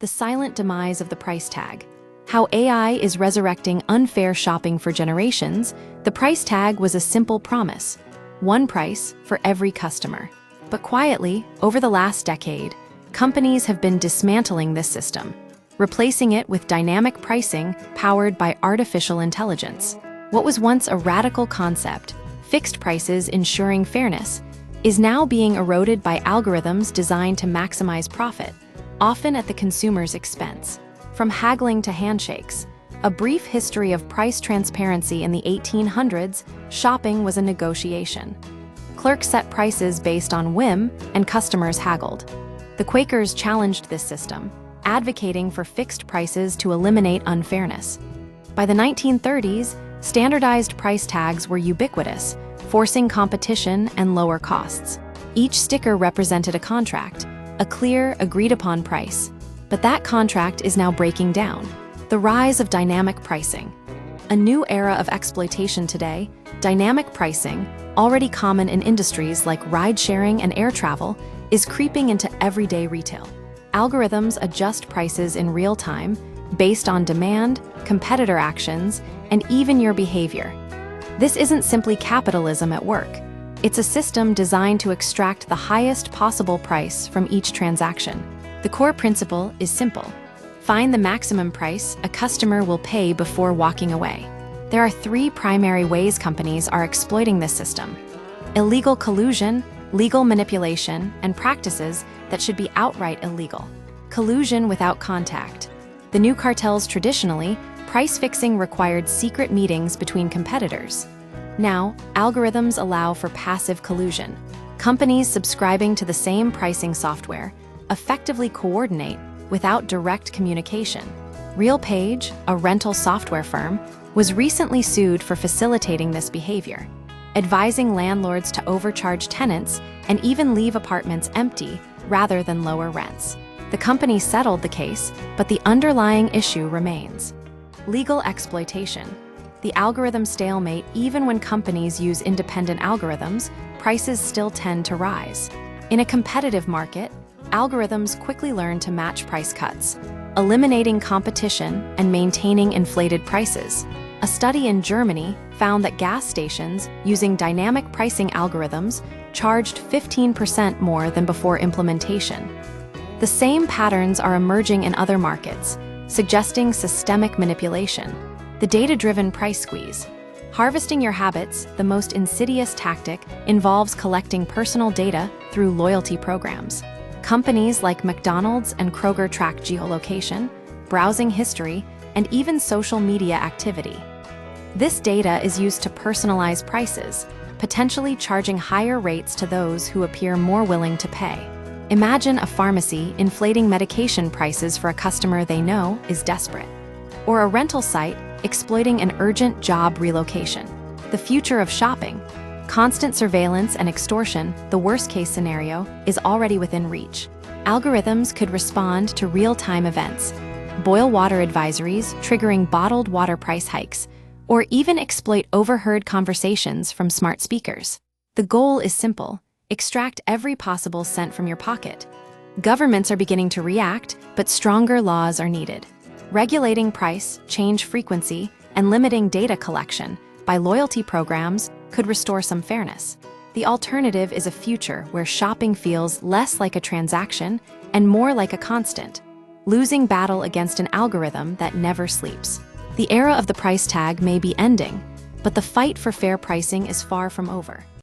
the silent demise of the price tag. How AI is resurrecting unfair shopping for generations. The price tag was a simple promise: one price for every customer. But quietly, over the last decade, companies have been dismantling this system, replacing it with dynamic pricing powered by artificial intelligence. What was once a radical concept, fixed prices ensuring fairness, is now being eroded by algorithms designed to maximize profit, often at the consumer's expense. From haggling to handshakes, a brief history of price transparency in the 1800s, shopping was a negotiation. Clerks set prices based on whim, and customers haggled. The Quakers challenged this system, advocating for fixed prices to eliminate unfairness. By the 1930s, standardized price tags were ubiquitous, forcing competition and lower costs. Each sticker represented a contract, a clear, agreed-upon price. But that contract is now breaking down. The rise of dynamic pricing. A new era of exploitation today, dynamic pricing, already common in industries like ride-sharing and air travel, is creeping into everyday retail. Algorithms adjust prices in real time, based on demand, competitor actions, and even your behavior. This isn't simply capitalism at work. It's a system designed to extract the highest possible price from each transaction. The core principle is simple: find the maximum price a customer will pay before walking away. There are three primary ways companies are exploiting this system: illegal collusion, legal manipulation, and practices that should be outright illegal. Collusion without contact. The new cartels traditionally, price fixing required secret meetings between competitors. Now, algorithms allow for passive collusion. Companies subscribing to the same pricing software effectively coordinate without direct communication. RealPage, a rental software firm, was recently sued for facilitating this behavior, advising landlords to overcharge tenants and even leave apartments empty rather than lower rents. The company settled the case, but the underlying issue remains: legal exploitation. The algorithm stalemate. Even when companies use independent algorithms, prices still tend to rise. In a competitive market, algorithms quickly learn to match price cuts, eliminating competition and maintaining inflated prices. A study in Germany found that gas stations using dynamic pricing algorithms charged 15% more than before implementation. The same patterns are emerging in other markets, suggesting systemic manipulation. The data-driven price squeeze. Harvesting your habits, the most insidious tactic, involves collecting personal data through loyalty programs. Companies like McDonald's and Kroger track geolocation, browsing history, and even social media activity. This data is used to personalize prices, potentially charging higher rates to those who appear more willing to pay. Imagine a pharmacy inflating medication prices for a customer they know is desperate. Or a rental site exploiting an urgent job relocation. The future of shopping. Constant surveillance and extortion, the worst-case scenario, is already within reach. Algorithms could respond to real-time events, boil water advisories triggering bottled water price hikes, or even exploit overheard conversations from smart speakers. The goal is simple: extract every possible cent from your pocket. Governments are beginning to react, but stronger laws are needed. Regulating price, change frequency, and limiting data collection by loyalty programs could restore some fairness. The alternative is a future where shopping feels less like a transaction and more like a constant, losing battle against an algorithm that never sleeps. The era of the price tag may be ending, but the fight for fair pricing is far from over.